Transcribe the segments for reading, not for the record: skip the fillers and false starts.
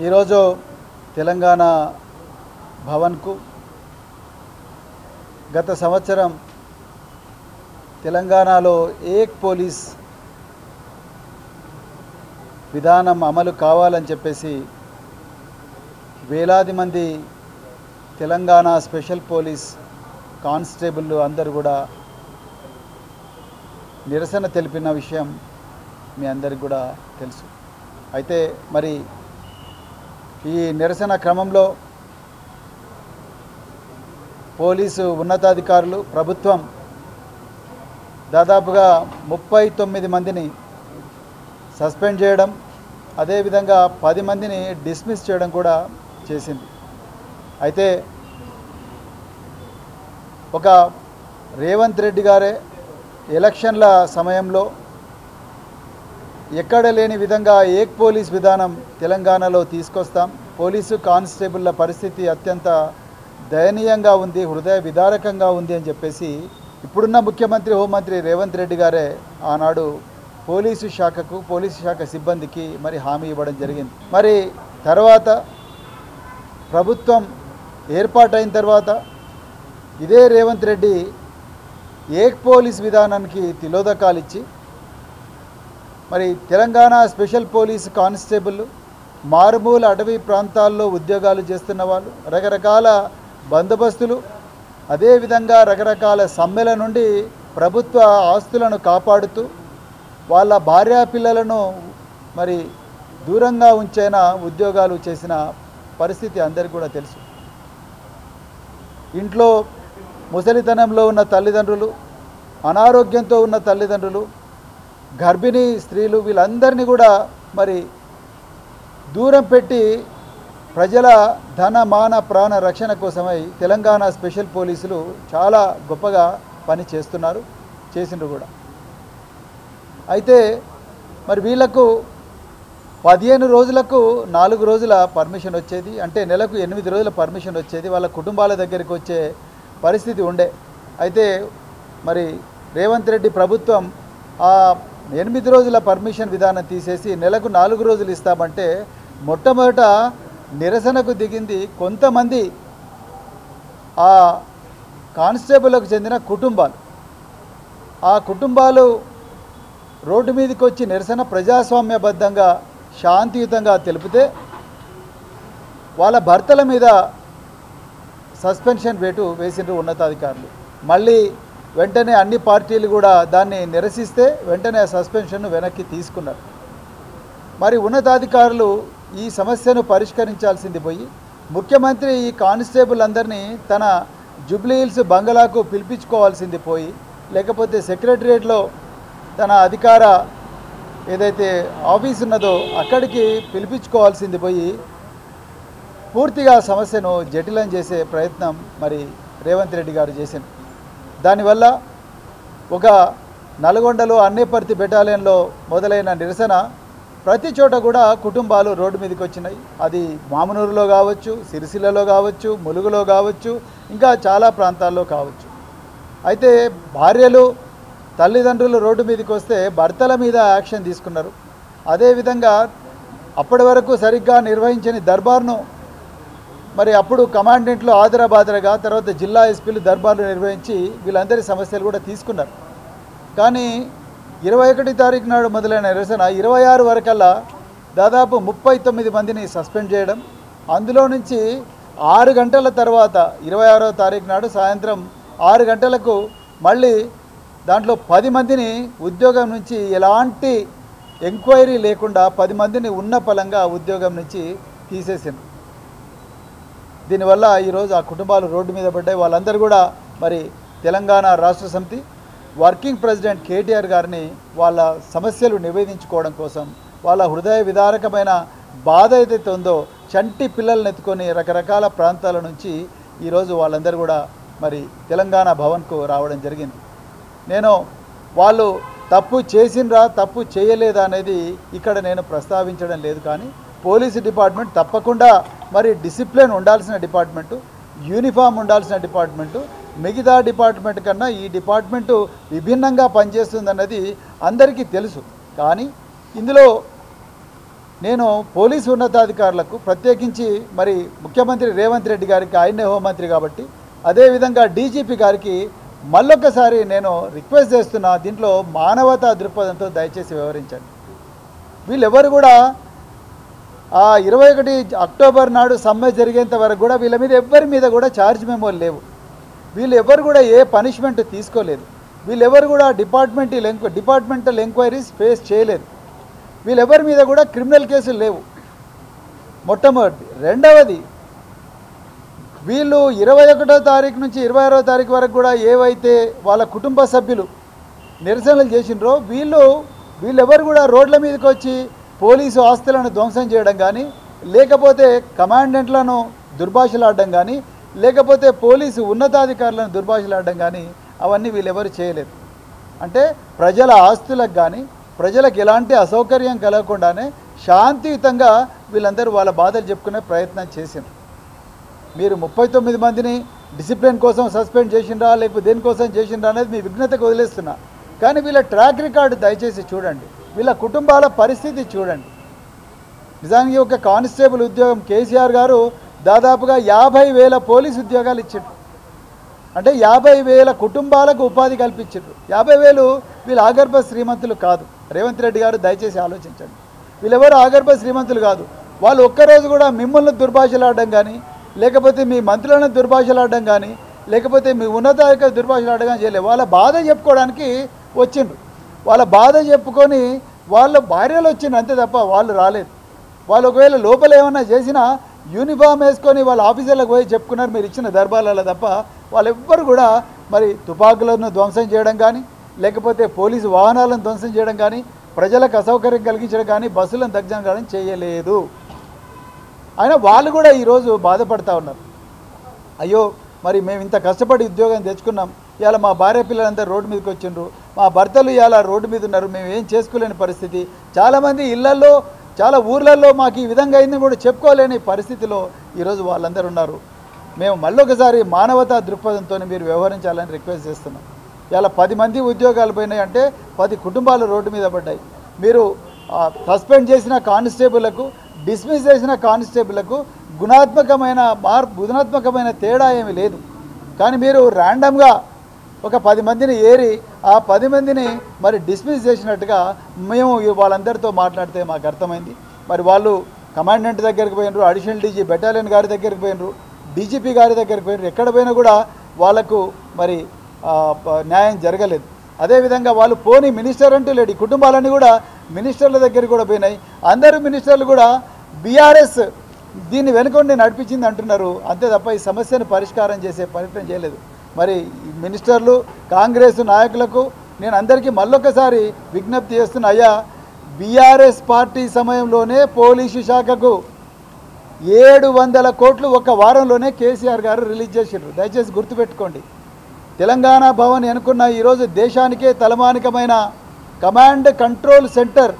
ఈరోజు తెలంగాణ భవన్కు గత సంవత్సరం తెలంగాణలో ఏక్ పోలీస్ విధానం అమలు కావాలని చెప్పేసి వేలాది మంది తెలంగాణ స్పెషల్ పోలీస్ కానిస్టేబుల్ అందరూ కూడా నిరసన తెలిపిన విషయం మీ అందరికీ కూడా తెలుసు. అయితే మరి ఈ నిరసన క్రమంలో పోలీసు ఉన్నతాధికారులు ప్రభుత్వం దాదాపుగా 39 మందిని సస్పెండ్ చేయడం, అదేవిధంగా 10 మందిని డిస్మిస్ చేయడం కూడా చేసింది. అయితే ఒక రేవంత్ రెడ్డి గారే ఎలక్షన్ల సమయంలో ఎక్కడ లేని విధంగా ఏక్ పోలీస్ విధానం తెలంగాణలో తీసుకొస్తాం, పోలీసు కానిస్టేబుల్ల పరిస్థితి అత్యంత దయనీయంగా ఉంది, హృదయ విదారకంగా ఉంది అని చెప్పేసి ఇప్పుడున్న ముఖ్యమంత్రి హోంమంత్రి రేవంత్ రెడ్డి గారే ఆనాడు పోలీసు శాఖ సిబ్బందికి మరి హామీ ఇవ్వడం జరిగింది. మరి తర్వాత ప్రభుత్వం ఏర్పాటైన తర్వాత ఇదే రేవంత్ రెడ్డి ఏక్ పోలీస్ విధానానికి తిలోదకాలు ఇచ్చి మరి తెలంగాణ స్పెషల్ పోలీస్ కానిస్టేబుల్ మారుమూల అటవీ ప్రాంతాల్లో ఉద్యోగాలు చేస్తున్న వాళ్ళు, రకరకాల బందోబస్తులు, అదేవిధంగా రకరకాల సమ్మెల నుండి ప్రభుత్వ ఆస్తులను కాపాడుతూ వాళ్ళ భార్యా పిల్లలను మరి దూరంగా ఉంచైన ఉద్యోగాలు చేసిన పరిస్థితి అందరికీ కూడా తెలుసు. ఇంట్లో ముసలితనంలో ఉన్న తల్లిదండ్రులు, అనారోగ్యంతో ఉన్న తల్లిదండ్రులు, గర్భిణీ స్త్రీలు వీళ్ళందరినీ కూడా మరి దూరం పెట్టి ప్రజల ధన మాన ప్రాణ రక్షణ కోసమై తెలంగాణ స్పెషల్ పోలీసులు చాలా గొప్పగా పని చేసిండ్రు కూడా. అయితే మరి వీళ్లకు 15 రోజులకు 4 రోజుల పర్మిషన్ వచ్చేది, అంటే నెలకు 8 రోజుల పర్మిషన్ వచ్చేది, వాళ్ళ కుటుంబాల దగ్గరికి వచ్చే పరిస్థితి ఉండే. అయితే మరి రేవంత్ రెడ్డి ప్రభుత్వం ఆ 8 రోజుల పర్మిషన్ విధానం తీసేసి నెలకు 4 రోజులు ఇస్తామంటే మొట్టమొదట నిరసనకు దిగింది కొంతమంది ఆ కానిస్టేబుల్కు చెందిన కుటుంబాలు. ఆ కుటుంబాలు రోడ్డు మీదకి వచ్చి నిరసన ప్రజాస్వామ్యబద్ధంగా శాంతియుతంగా తెలిపితే వాళ్ళ భర్తల మీద సస్పెన్షన్ వేటు వేసిండ్రు ఉన్నతాధికారులు. మళ్ళీ వెంటనే అన్ని పార్టీలు కూడా దాన్ని నిరసిస్తే వెంటనే ఆ సస్పెన్షన్ను వెనక్కి తీసుకున్నారు. మరి ఉన్నతాధికారులు ఈ సమస్యను పరిష్కరించాల్సింది పోయి ముఖ్యమంత్రి ఈ కానిస్టేబుల్ అందరినీ తన జూబ్లీహిల్స్ బంగళాకు పిలిపించుకోవాల్సింది పోయి, లేకపోతే సెక్రటరియట్లో తన అధికార ఏదైతే ఆఫీస్ ఉన్నదో అక్కడికి పిలిపించుకోవాల్సింది పోయి పూర్తిగా సమస్యను జటిలం చేసే ప్రయత్నం మరి రేవంత్ రెడ్డి గారు చేశారు. దానివల్ల ఒక నల్గొండలో అన్నేపర్తి బెటాలియన్లో మొదలైన నిరసన ప్రతి చోట కూడా కుటుంబాలు రోడ్డు మీదకి వచ్చినాయి. అది మామునూరులో కావచ్చు, సిరిసిల్లలో కావచ్చు, ములుగులో కావచ్చు, ఇంకా చాలా ప్రాంతాల్లో కావచ్చు. అయితే భార్యలు తల్లిదండ్రులు రోడ్డు మీదకి వస్తే భర్తల మీద యాక్షన్ తీసుకున్నారు. అదేవిధంగా అప్పటి వరకు సరిగ్గా నిర్వహించని దర్బార్ను మరి అప్పుడు కమాండెంట్లు ఆదరబాదరగా, తర్వాత జిల్లా ఎస్పీలు దర్బార్లు నిర్వహించి వీళ్ళందరి సమస్యలు కూడా తీసుకున్నారు. కానీ 21 తారీఖు నాడు మొదలైన నిరసన 26 వరకల్లా దాదాపు 39 మందిని సస్పెండ్ చేయడం, అందులో నుంచి 6 గంటల తర్వాత 26వ తారీఖు నాడు సాయంత్రం 6 గంటలకు మళ్ళీ దాంట్లో 10 మందిని ఉద్యోగం నుంచి ఎలాంటి ఎంక్వైరీ లేకుండా 10 మందిని ఉన్న పలంగా ఉద్యోగం నుంచి తీసేసింది. దీనివల్ల ఈరోజు ఆ కుటుంబాలు రోడ్డు మీద పడ్డాయి. వాళ్ళందరూ కూడా మరి తెలంగాణ రాష్ట్ర సమితి వర్కింగ్ ప్రెసిడెంట్ కేటీఆర్ గారిని వాళ్ళ సమస్యలు నివేదించుకోవడం కోసం, వాళ్ళ హృదయ విదారకమైన బాధ ఏదైతే ఉందో చంటి పిల్లల్ని ఎత్తుకొని రకరకాల ప్రాంతాల నుంచి ఈరోజు వాళ్ళందరూ కూడా మరి తెలంగాణ భవన్కు రావడం జరిగింది. నేను వాళ్ళు తప్పు చేసిండ్రా తప్పు చేయలేదా అనేది ఇక్కడ నేను ప్రస్తావించడం లేదు. కానీ పోలీసు డిపార్ట్మెంట్ తప్పకుండా మరి డిసిప్లిన్ ఉండాల్సిన డిపార్ట్మెంటు, యూనిఫామ్ ఉండాల్సిన డిపార్ట్మెంటు, మిగతా డిపార్ట్మెంట్ కన్నా ఈ డిపార్ట్మెంటు విభిన్నంగా పనిచేస్తుందన్నది అందరికీ తెలుసు. కానీ ఇందులో నేను పోలీసు ఉన్నతాధికారులకు ప్రత్యేకించి మరి ముఖ్యమంత్రి రేవంత్ రెడ్డి గారికి, ఆయనే హోంమంత్రి కాబట్టి, అదేవిధంగా డీజీపీ గారికి మళ్ళొక్కసారి నేను రిక్వెస్ట్ చేస్తున్నా, దీంట్లో మానవతా దృక్పథంతో దయచేసి వివరించండి. వీళ్ళెవరు కూడా ఆ 21 అక్టోబర్ నాడు సమ్మె జరిగేంత వరకు కూడా వీళ్ళ మీద ఎవ్వరి మీద కూడా ఛార్జ్ మెమోలు లేవు. వీళ్ళు ఎవరు కూడా ఏ పనిష్మెంట్ తీసుకోలేదు. వీళ్ళెవరు కూడా డిపార్ట్మెంటల్ ఎంక్వైరీస్ ఫేస్ చేయలేదు. వీళ్ళెవరి మీద కూడా క్రిమినల్ కేసులు లేవు. మొట్టమొదటి. రెండవది, వీళ్ళు 21వ తారీఖు నుంచి 26వ తారీఖు వరకు కూడా ఏవైతే వాళ్ళ కుటుంబ సభ్యులు నిరసనలు చేసినారో వీళ్ళెవరు కూడా రోడ్ల మీదకి వచ్చి పోలీసు ఆస్తులను ధ్వంసం చేయడం కానీ, లేకపోతే కమాండెంట్లను దుర్భాషలాడడం కానీ, లేకపోతే పోలీసు ఉన్నతాధికారులను దుర్భాషలాడడం కానీ అవన్నీ వీళ్ళెవరు చేయలేదు. అంటే ప్రజల ఆస్తులకు కానీ ప్రజలకు ఎలాంటి అసౌకర్యం కలగకుండానే శాంతియుతంగా వీళ్ళందరూ వాళ్ళ బాధలు చెప్పుకునే ప్రయత్నం చేసిండ్రు. మీరు 39 మందిని డిసిప్లిన్ కోసం సస్పెండ్ చేసిండ్రా లేకపోతే దేనికోసం చేసిండ్రా అనేది మీ విఘ్నతకు వదిలేస్తున్నా. కానీ వీళ్ళ ట్రాక్ రికార్డు దయచేసి చూడండి, వీళ్ళ కుటుంబాల పరిస్థితి చూడండి. నిజానికి ఒక కానిస్టేబుల్ ఉద్యోగం కేసీఆర్ గారు దాదాపుగా 50,000 పోలీసు ఉద్యోగాలు ఇచ్చారు. అంటే 50,000 కుటుంబాలకు ఉపాధి కల్పించారు. 50,000 వీళ్ళు ఆగర్భ శ్రీమంతులు కాదు. రేవంత్ రెడ్డి గారు దయచేసి ఆలోచించండి. వీళ్ళెవరు ఆగర్భ శ్రీమంతులు కాదు. వాళ్ళు ఒక్కరోజు కూడా మిమ్మల్ని దుర్భాషలాడడం కానీ, లేకపోతే మీ మంత్రులను దుర్భాషలాడడం కానీ, లేకపోతే మీ ఉన్నతాధికారులు దుర్భాషలాడడం కానీ చేయలేదు. వాళ్ళ బాధ చెప్పుకోవడానికి వచ్చిండ్రు. వాళ్ళ బాధ చెప్పుకొని వాళ్ళ భార్యలు వచ్చిండ్రు అంతే తప్ప వాళ్ళు రాలేదు. వాళ్ళు ఒకవేళ లోపల ఏమన్నా చేసినా యూనిఫామ్ వేసుకొని వాళ్ళ ఆఫీసర్లకు పోయి చెప్పుకున్నారు మీరు ఇచ్చిన దర్బార్లలో తప్ప వాళ్ళెవ్వరు కూడా మరి తుపాకులను ధ్వంసం చేయడం కానీ, లేకపోతే పోలీసు వాహనాలను ధ్వంసం చేయడం కానీ, ప్రజలకు అసౌకర్యం కలిగించడం కానీ, బస్సులను దగ్ధం కానీ చేయలేదు. అయినా వాళ్ళు కూడా ఈరోజు బాధపడతా ఉన్నారు. అయ్యో మరి మేము ఇంత కష్టపడి ఉద్యోగం తెచ్చుకున్నాం, ఇవాళ మా భార్య పిల్లలందరూ రోడ్డు మీదకి వచ్చిండ్రు, మా భర్తలు ఇవాళ రోడ్డు మీద ఉన్నారు, మేము ఏం చేసుకోలేని పరిస్థితి. చాలామంది ఇళ్లల్లో చాలా ఊర్లలో మాకు ఈ విధంగా అయిందని కూడా చెప్పుకోలేని పరిస్థితిలో ఈరోజు వాళ్ళందరూ ఉన్నారు. మేము మళ్ళొకసారి మానవతా దృక్పథంతో మీరు వ్యవహరించాలని రిక్వెస్ట్ చేస్తున్నాం. ఇలా 10 మంది ఉద్యోగాలు పోయినాయి అంటే 10 కుటుంబాలు రోడ్డు మీద పడ్డాయి. మీరు సస్పెండ్ చేసిన కానిస్టేబుళ్లకు, డిస్మిస్ చేసిన కానిస్టేబుళ్లకు గుణాత్మకమైన తేడా ఏమీ లేదు. కానీ మీరు ర్యాండమ్గా ఒక 10 మందిని ఏరి ఆ 10 మందిని మరి డిస్మిస్ చేసినట్టుగా మేము వాళ్ళందరితో మాట్లాడితే మాకు అర్థమైంది. మరి వాళ్ళు కమాండెంట్ దగ్గరికి పోయినరు, అడిషనల్ డీజీ బెటాలియన్ గారి దగ్గరికి పోయినరు, డీజీపీ గారి దగ్గరికి పోయినరు. ఎక్కడ పోయినా కూడా వాళ్ళకు మరి న్యాయం జరగలేదు. అదేవిధంగా వాళ్ళు పోని మినిస్టర్ అంటూ లేడు. ఈ కుటుంబాలన్నీ కూడా మినిస్టర్ల దగ్గరికి కూడా పోయినాయి. అందరూ మినిస్టర్లు కూడా బీఆర్ఎస్ దీన్ని వెనుకొండి నడిపించింది అంటున్నారు. అంతే తప్ప ఈ సమస్యను పరిష్కారం చేసే ప్రయత్నం చేయలేదు. మరి మినిస్టర్లు, కాంగ్రెస్ నాయకులకు నేను అందరికీ మళ్ళొకసారి విజ్ఞప్తి చేస్తున్నా, అయ్యా బీఆర్ఎస్ పార్టీ సమయంలోనే పోలీసు శాఖకు 700 కోట్లు ఒక వారంలోనే కేసీఆర్ గారు రిలీజ్ చేసిండ్రు. దయచేసి గుర్తుపెట్టుకోండి. తెలంగాణ భవన్ అనుకున్న ఈరోజు దేశానికే తలమానికమైన కమాండ్ కంట్రోల్ సెంటర్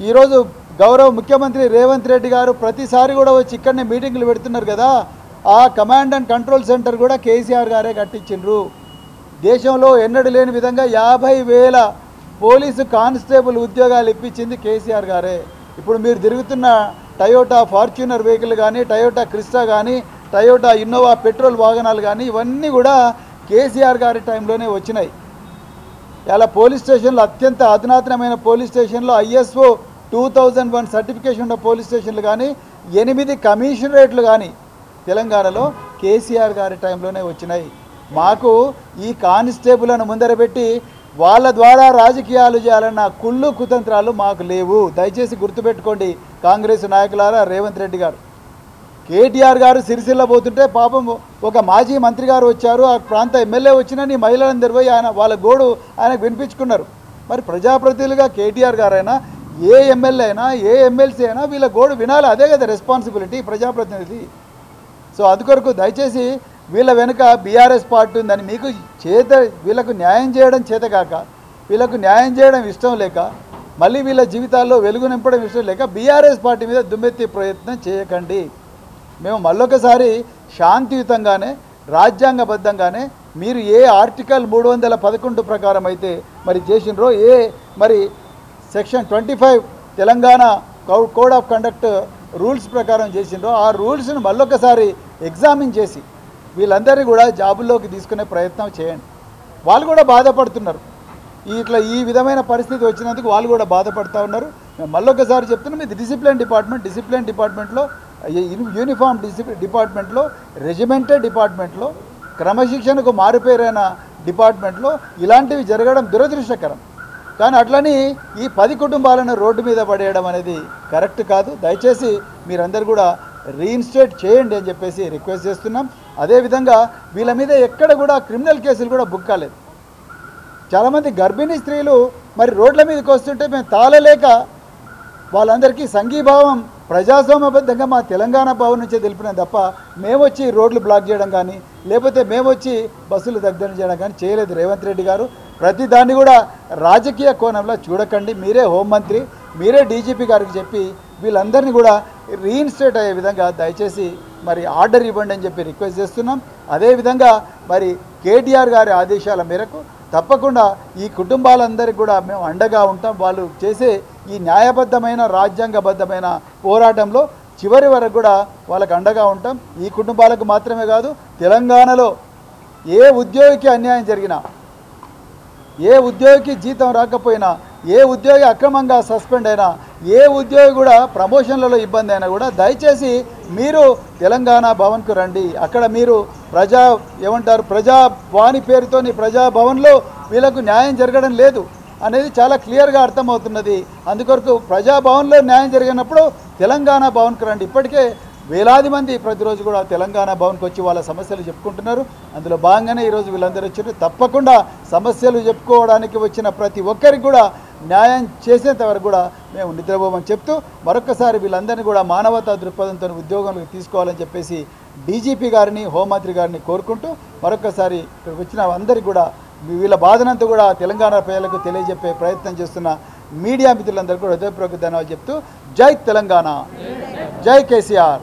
ఈరోజు గౌరవ ముఖ్యమంత్రి రేవంత్ రెడ్డి గారు ప్రతిసారి కూడా వచ్చి ఇక్కడనే మీటింగులు పెడుతున్నారు కదా. ఆ కమాండ్ అండ్ కంట్రోల్ సెంటర్ కూడా కేసీఆర్ గారే కట్టించిండ్రు. దేశంలో ఎన్నడూ లేని విధంగా 50,000 పోలీసు కానిస్టేబుల్ ఉద్యోగాలు ఇప్పించింది కేసీఆర్ గారే. ఇప్పుడు మీరు తిరుగుతున్న టయోటా ఫార్చ్యూనర్ వెహికల్ కానీ, టయోటా క్రిస్టా కానీ, టయోటా ఇన్నోవా పెట్రోల్ వాహనాలు కానీ ఇవన్నీ కూడా కేసీఆర్ గారి టైంలోనే వచ్చినాయి. ఇలా పోలీస్ స్టేషన్లు అత్యంత అధునాతనమైన పోలీస్ స్టేషన్లో ISO 2001 సర్టిఫికేషన్ ఉన్న పోలీస్ స్టేషన్లు కానీ, 8 కమిషనరేట్లు కానీ తెలంగాణలో కేసీఆర్ గారి టైంలోనే వచ్చినాయి. మాకు ఈ కానిస్టేబుల్ను ముందరబెట్టి వాళ్ళ ద్వారా రాజకీయాలు చేయాలన్న కుళ్ళు కుతంత్రాలు మాకు లేవు. దయచేసి గుర్తుపెట్టుకోండి కాంగ్రెస్ నాయకులారా, రేవంత్ రెడ్డి గారు. కేటీఆర్ గారు సిరిసిల్ల పోతుంటే పాపం ఒక మాజీ మంత్రి గారు వచ్చారు, ఆ ప్రాంత ఎమ్మెల్యే వచ్చినా నీ మహిళలందరూ పోయి వాళ్ళ గోడు ఆయనకు వినిపించుకున్నారు. మరి ప్రజాప్రతినిధులుగా కేటీఆర్ గారైనా, ఏ ఎమ్మెల్యే అయినా, ఏ ఎమ్మెల్సీ అయినా వీళ్ళ గోడు వినాలి. అదే కదా రెస్పాన్సిబిలిటీ ప్రజాప్రతినిధి. సో అందుకొరకు దయచేసి వీళ్ళ వెనుక బీఆర్ఎస్ పార్టీ ఉందని మీకు వీళ్ళకు న్యాయం చేయడం చేతకాక, వీళ్ళకు న్యాయం చేయడం ఇష్టం లేక, మళ్ళీ వీళ్ళ జీవితాల్లో వెలుగు నింపడం ఇష్టం లేక బీఆర్ఎస్ పార్టీ మీద దుమ్మెత్తి ప్రయత్నం చేయకండి. మేము మళ్ళొకసారి శాంతియుతంగానే, రాజ్యాంగబద్ధంగానే మీరు ఏ ఆర్టికల్ 311 ప్రకారం అయితే మరి చేసినరో, మరి section 25 Telangana code of conduct rules ప్రకారం చేసిండ్రో ఆ రూల్స్ను మళ్ళొకసారి ఎగ్జామిన్ చేసి వీళ్ళందరినీ కూడా జాబుల్లోకి తీసుకునే ప్రయత్నం చేయండి. వాళ్ళు కూడా బాధపడుతున్నారు. ఇట్లా ఈ విధమైన పరిస్థితి వచ్చినందుకు వాళ్ళు కూడా బాధపడుతూ ఉన్నారు. మేము మళ్ళొకసారి చెప్తున్నాం, ఇది డిసిప్లిన్ డిపార్ట్మెంట్లో యూనిఫామ్ డిపార్ట్మెంట్లో రెజిమెంటెడ్ డిపార్ట్మెంట్లో క్రమశిక్షణకు మారుపేరైన డిపార్ట్మెంట్లో ఇలాంటివి జరగడం దురదృష్టకరం. కానీ అట్లని ఈ 10 కుటుంబాలను రోడ్డు మీద పడేయడం అనేది కరెక్ట్ కాదు. దయచేసి మీరందరూ కూడా రీఇన్స్టేట్ చేయండి అని చెప్పేసి రిక్వెస్ట్ చేస్తున్నాం. అదేవిధంగా వీళ్ళ మీద ఎక్కడ కూడా క్రిమినల్ కేసులు కూడా బుక్ కాలేదు. చాలామంది గర్భిణీ స్త్రీలు మరి రోడ్ల మీదకి వస్తుంటే మేము తాళలేక వాళ్ళందరికీ సంఘీభావం ప్రజాస్వామ్యబద్ధంగా మా తెలంగాణ భవన్ నుంచే తెలిపినాం తప్ప మేము వచ్చి రోడ్లు బ్లాక్ చేయడం కానీ లేకపోతే మేము వచ్చి బస్సులు దగ్ధన చేయడం కానీ చేయలేదు రేవంత్ రెడ్డి గారు. ప్రతి దాన్ని కూడా రాజకీయ కోణంలో చూడకండి. మీరే హోంమంత్రి, మీరే డీజీపీ గారికి చెప్పి వీళ్ళందరినీ కూడా రీఇన్స్టేట్ అయ్యే విధంగా దయచేసి మరి ఆర్డర్ ఇవ్వండి అని చెప్పి రిక్వెస్ట్ చేస్తున్నాం. అదేవిధంగా మరి కేటీఆర్ గారి ఆదేశాల మేరకు తప్పకుండా ఈ కుటుంబాలందరికీ కూడా మేము అండగా ఉంటాం. వాళ్ళు చేసే ఈ న్యాయబద్ధమైన రాజ్యాంగబద్ధమైన పోరాటంలో చివరి వరకు కూడా వాళ్ళకు అండగా ఉంటాం. ఈ కుటుంబాలకు మాత్రమే కాదు, తెలంగాణలో ఏ ఉద్యోగికి అన్యాయం జరిగినా, ఏ ఉద్యోగికి జీతం రాకపోయినా, ఏ ఉద్యోగి అక్రమంగా సస్పెండ్ అయినా, ఏ ఉద్యోగి కూడా ప్రమోషన్లలో ఇబ్బంది అయినా కూడా దయచేసి మీరు తెలంగాణ భవన్కు రండి. అక్కడ మీరు ప్రజావాణి పేరుతోని ప్రజాభవన్లో వీళ్ళకు న్యాయం జరగడం లేదు అనేది చాలా క్లియర్గా అర్థమవుతున్నది. అందుకొరకు ప్రజాభవన్లో న్యాయం జరిగినప్పుడు తెలంగాణ భవన్కు రండి. ఇప్పటికే వేలాది మంది ప్రతిరోజు కూడా తెలంగాణ భవన్కి వచ్చి వాళ్ళ సమస్యలు చెప్పుకుంటున్నారు. అందులో భాగంగానే ఈరోజు వీళ్ళందరూ వచ్చారు. తప్పకుండా సమస్యలు చెప్పుకోవడానికి వచ్చిన ప్రతి ఒక్కరికి కూడా న్యాయం చేసేంత వరకు కూడా మేము నిద్రపోమని చెప్తూ మరొకసారి వీళ్ళందరినీ కూడా మానవతా దృక్పథంతో ఉద్యోగంలోకి తీసుకోవాలని చెప్పేసి డీజీపీ గారిని, హోంమంత్రి గారిని కోరుకుంటూ మరొకసారి ఇక్కడికి వచ్చిన అందరికీ కూడా వీళ్ళ బాధనంతా కూడా తెలంగాణ ప్రజలకు తెలియజెప్పే ప్రయత్నం చేస్తున్న మీడియా మిత్రులందరికీ కూడా హృదయపూర్వక ధన్యవాదాలు చెప్తూ జై తెలంగాణ, జై కేసీఆర్.